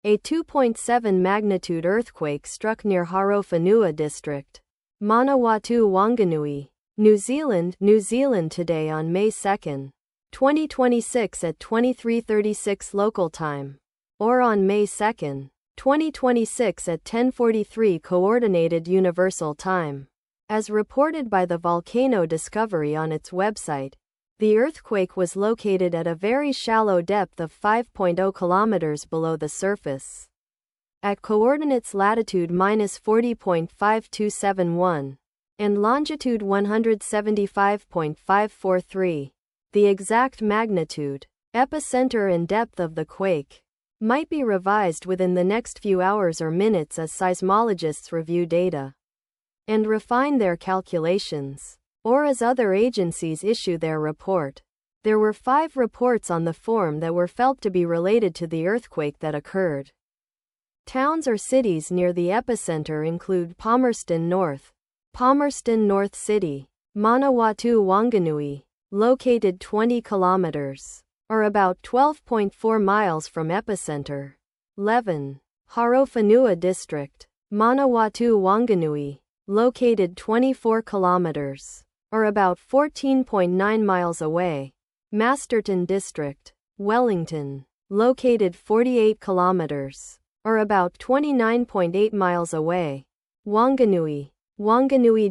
A 2.7 magnitude earthquake struck near Horowhenua District, Manawatu-Whanganui, New Zealand today on May 2, 2026 at 23:36 local time, or on May 2, 2026 at 10:43 Coordinated Universal Time. As reported by the Volcano Discovery on its website, the earthquake was located at a very shallow depth of 5.0 kilometers below the surface, at coordinates latitude -40.5271 and longitude 175.543. The exact magnitude, epicenter and depth of the quake might be revised within the next few hours or minutes as seismologists review data and refine their calculations, or as other agencies issue their report. There were 5 reports on the form that were felt to be related to the earthquake that occurred. Towns or cities near the epicenter include Palmerston North City, Manawatu-Whanganui, located 20 kilometers, or about 12.4 miles from epicenter. Levin, Horowhenua District, Manawatu-Whanganui, located 24 kilometers, or about 14.9 miles away. Masterton District, Wellington, located 48 kilometers, or about 29.8 miles away. Whanganui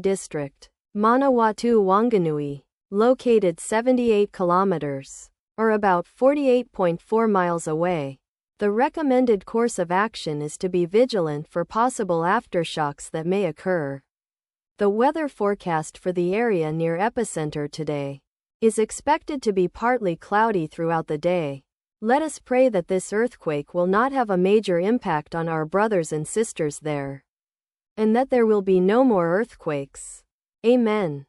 District, Manawatu-Whanganui, located 78 kilometers, or about 48.4 miles away. The recommended course of action is to be vigilant for possible aftershocks that may occur. The weather forecast for the area near epicenter today is expected to be partly cloudy throughout the day. Let us pray that this earthquake will not have a major impact on our brothers and sisters there, and that there will be no more earthquakes. Amen.